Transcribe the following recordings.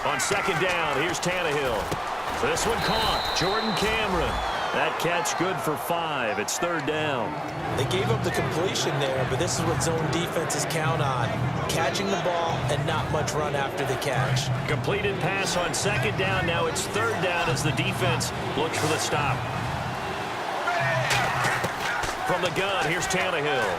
On second down, here's Tannehill. This one caught. Jordan Cameron. That catch good for 5. It's third down. They gave up the completion there, but this is what zone defenses count on. Catching the ball and not much run after the catch. Completed pass on second down. Now it's third down as the defense looks for the stop. From the gun, here's Tannehill.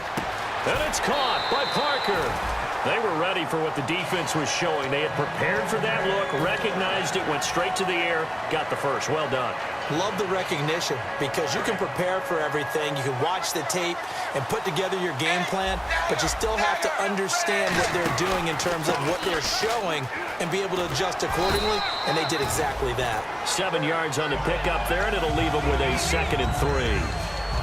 And it's caught by Parker. They were ready for what the defense was showing. They had prepared for that look, recognized it, went straight to the air, got the first. Well done. Love the recognition because you can prepare for everything. You can watch the tape and put together your game plan, but you still have to understand what they're doing in terms of what they're showing and be able to adjust accordingly, and they did exactly that. 7 yards on the pickup there, and it'll leave them with a 2nd and 3.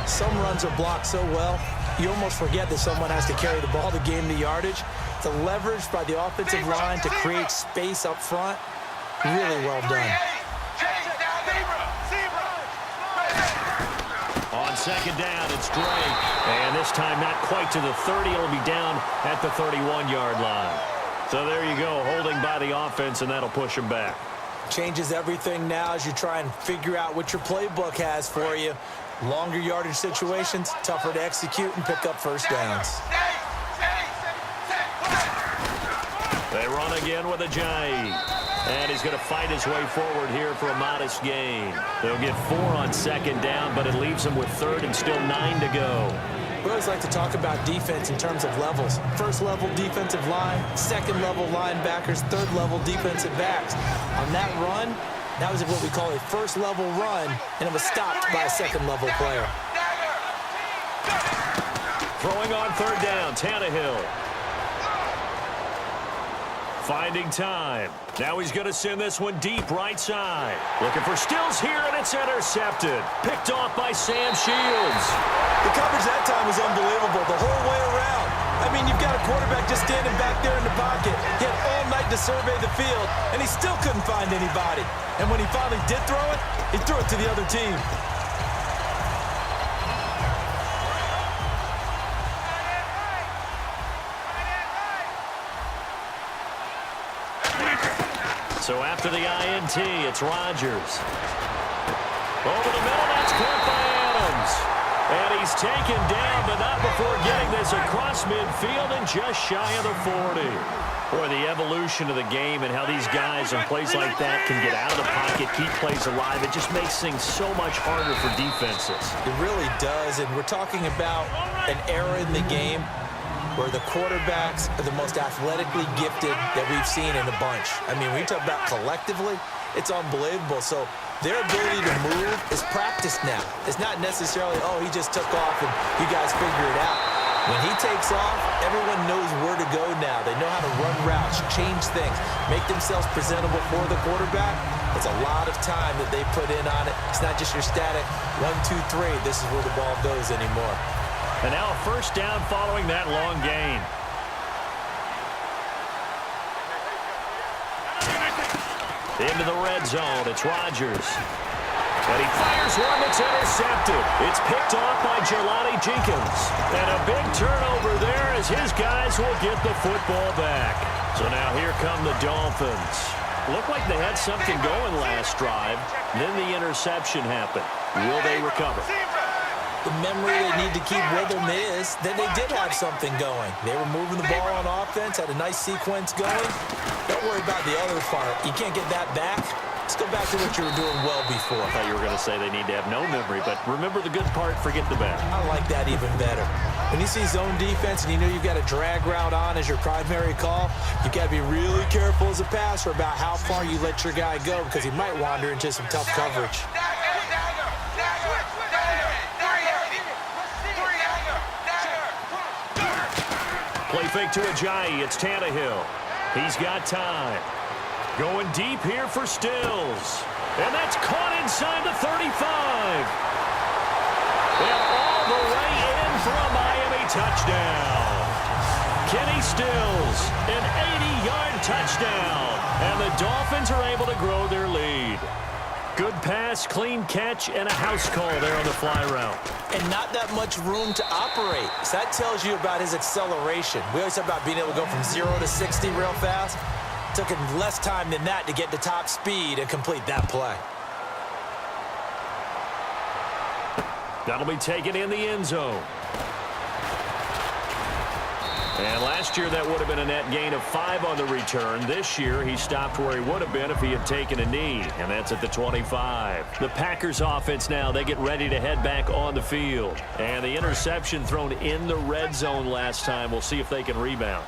Some runs are blocked so well, you almost forget that someone has to carry the ball to gain the yardage. The leverage by the offensive line to create space up front, really well done. On second down, it's Drake. And this time not quite to the 30. It'll be down at the 31-yard line. So there you go, holding by the offense, and that'll push them back. Changes everything now as you try and figure out what your playbook has for you. Longer yardage situations, tougher to execute and pick up first downs. They run again with Ajayi. And he's going to fight his way forward here for a modest gain. They'll get 4 on second down, but it leaves them with 3rd and still 9 to go. We always like to talk about defense in terms of levels. First level defensive line, second level linebackers, third level defensive backs. On that run, that was what we call a first level run, and it was stopped by a second level player. Throwing on third down, Tannehill. Finding time. Now he's going to send this one deep right side. Looking for Stills here, and it's intercepted. Picked off by Sam Shields. The coverage that time was unbelievable the whole way around. I mean, you've got a quarterback just standing back there in the pocket. He had all night to survey the field, and he still couldn't find anybody. And when he finally did throw it, he threw it to the other team. So after the INT, it's Rodgers. Over the middle, that's caught by Adams. And he's taken down, but not before getting this across midfield and just shy of the 40. Boy, the evolution of the game and how these guys on plays like that can get out of the pocket, keep plays alive, it just makes things so much harder for defenses. It really does, and we're talking about an era in the game where the quarterbacks are the most athletically gifted that we've seen in a bunch. I mean, when you talk about collectively, it's unbelievable. So their ability to move is practiced now. It's not necessarily, oh, he just took off and you guys figure it out. When he takes off, everyone knows where to go now. They know how to run routes, change things, make themselves presentable for the quarterback. It's a lot of time that they put in on it. It's not just your static 1, 2, 3. This is where the ball goes anymore. And now a first down following that long gain. Into the red zone, it's Rodgers. And he fires one that's intercepted. It's picked off by Jelani Jenkins. And a big turnover there as his guys will get the football back. So now here come the Dolphins. Looked like they had something going last drive. Then the interception happened. Will they recover? The memory they need to keep with them is that they did have something going. They were moving the ball on offense, had a nice sequence going. Don't worry about the other part. You can't get that back. Let's go back to what you were doing well before. I thought you were going to say they need to have no memory, but remember the good part, forget the bad. I like that even better. When you see zone defense and you know you've got a drag route on as your primary call, you got to be really careful as a passer about how far you let your guy go because he might wander into some tough coverage. Play fake to Ajayi. It's Tannehill. He's got time. Going deep here for Stills. And that's caught inside the 35. And all the way in for a Miami touchdown. Kenny Stills, an 80-yard touchdown. And the Dolphins are able to grow their lead. Good pass, clean catch, and a house call there on the fly route. And not that much room to operate. So that tells you about his acceleration. We always talk about being able to go from 0 to 60 real fast. It took him less time than that to get to top speed and complete that play. That'll be taken in the end zone. And last year, that would have been a net gain of 5 on the return. This year, he stopped where he would have been if he had taken a knee, and that's at the 25. The Packers offense now, they get ready to head back on the field. And the interception thrown in the red zone last time. We'll see if they can rebound.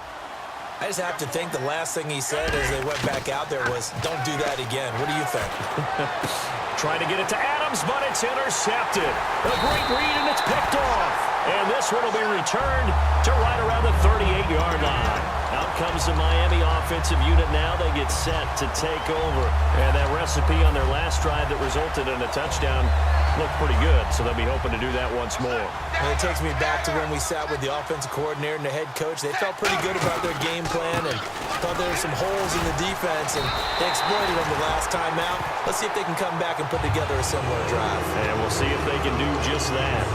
I just have to think the last thing he said as they went back out there was, don't do that again. What do you think? Trying to get it to Adams, but it's intercepted. A great read, and it's picked off. And this one will be returned to right around the 38-yard line. Out comes the Miami offensive unit now. They get set to take over. And that recipe on their last drive that resulted in a touchdown looked pretty good, so they'll be hoping to do that once more. And it takes me back to when we sat with the offensive coordinator and the head coach. They felt pretty good about their game plan and thought there were some holes in the defense, and they exploited them the last time out. Let's see if they can come back and put together a similar drive. And we'll see if they can do just that.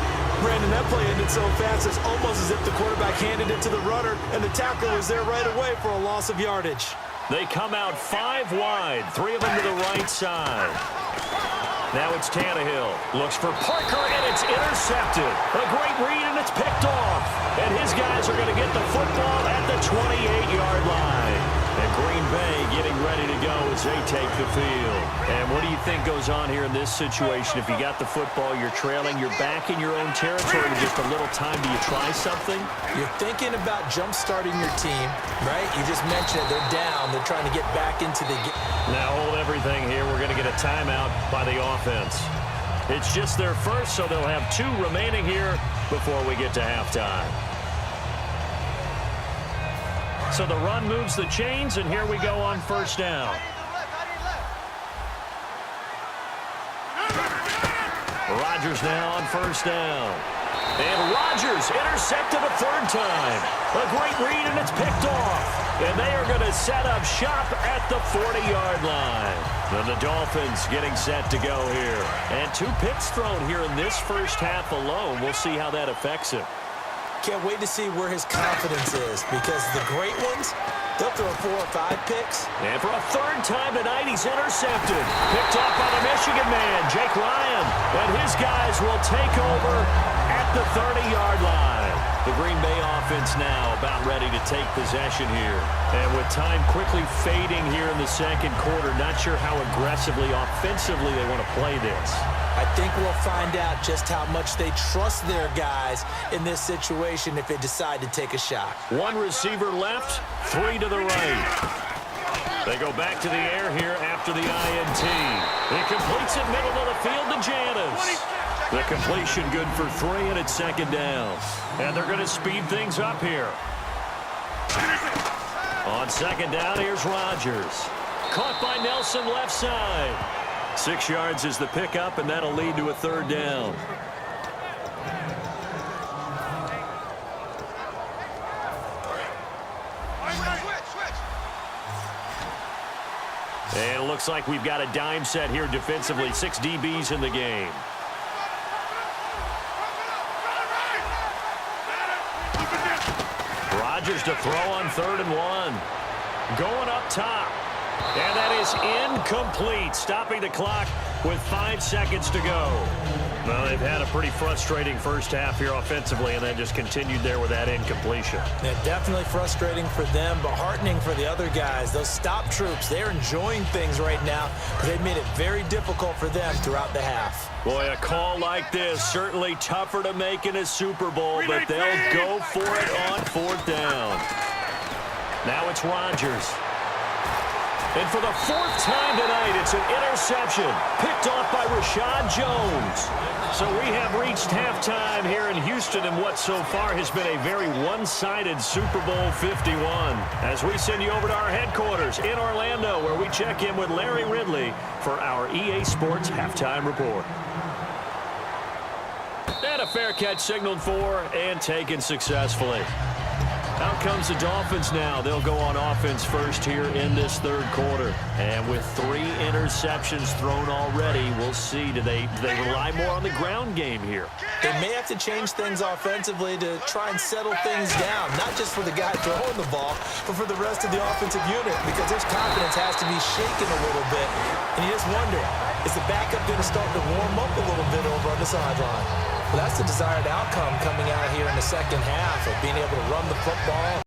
Brandon, that play ended so fast, it's almost as if the quarterback handed it to the runner, and the tackle was there right away for a loss of yardage. They come out 5 wide, 3 of them to the right side. Now it's Tannehill. Looks for Parker, and it's intercepted. A great read, and it's picked off. And his guys are going to get the football at the 28-yard line. And Green Bay getting ready to go as they take the field. And what do you think goes on here in this situation? If you got the football, you're trailing, you're back in your own territory with just a little time. Do you try something? You're thinking about jump-starting your team, right? You just mentioned it. They're down. They're trying to get back into the game. Now hold everything here. We're going to get a timeout by the offense. It's just their first, so they'll have 2 remaining here before we get to halftime. So the run moves the chains, and here we go on first down. Rodgers now on first down. And Rodgers intercepted a 3rd time. A great read, and it's picked off. And they are going to set up shop at the 40-yard line. And the Dolphins getting set to go here. And 2 picks thrown here in this first half alone. We'll see how that affects him. Can't wait to see where his confidence is, because the great ones, they'll throw 4 or 5 picks. And for a 3rd time tonight, he's intercepted. Picked off by the Michigan man, Jake Ryan. And his guys will take over at the 30-yard line. The Green Bay offense now about ready to take possession here. And with time quickly fading here in the second quarter, not sure how aggressively, offensively they want to play this. I think we'll find out just how much they trust their guys in this situation if they decide to take a shot. 1 receiver left, 3 to the right. They go back to the air here after the INT. He completes it middle of the field to Janis. The completion good for 3, and it's 2nd down. And they're going to speed things up here. On 2nd down, here's Rodgers. Caught by Nelson left side. 6 yards is the pickup, and that'll lead to a 3rd down. And it looks like we've got a dime set here defensively. 6 DBs in the game. Rodgers to throw on 3rd and 1. Going up top. And that is incomplete, stopping the clock with 5 seconds to go. Well, they've had a pretty frustrating first half here offensively, and that just continued there with that incompletion. Yeah, definitely frustrating for them, but heartening for the other guys. Those stop troops, they're enjoying things right now. They've made it very difficult for them throughout the half. Boy, a call like this, certainly tougher to make in a Super Bowl, but they'll go for it on 4th down. Now it's Rodgers. And for the 4th time tonight, it's an interception picked off by Rashad Jones. So we have reached halftime here in Houston in what so far has been a very one-sided Super Bowl 51. As we send you over to our headquarters in Orlando, where we check in with Larry Ridley for our EA Sports Halftime Report. And a fair catch signaled for and taken successfully. Out comes the Dolphins now. They'll go on offense first here in this third quarter. And with 3 interceptions thrown already, we'll see. Do they rely more on the ground game here? They may have to change things offensively to try and settle things down, not just for the guy throwing the ball, but for the rest of the offensive unit, because their confidence has to be shaken a little bit. And you just wonder, is the backup going to start to warm up a little bit over on the sideline? Well, that's the desired outcome coming out here in the second half of being able to run the football.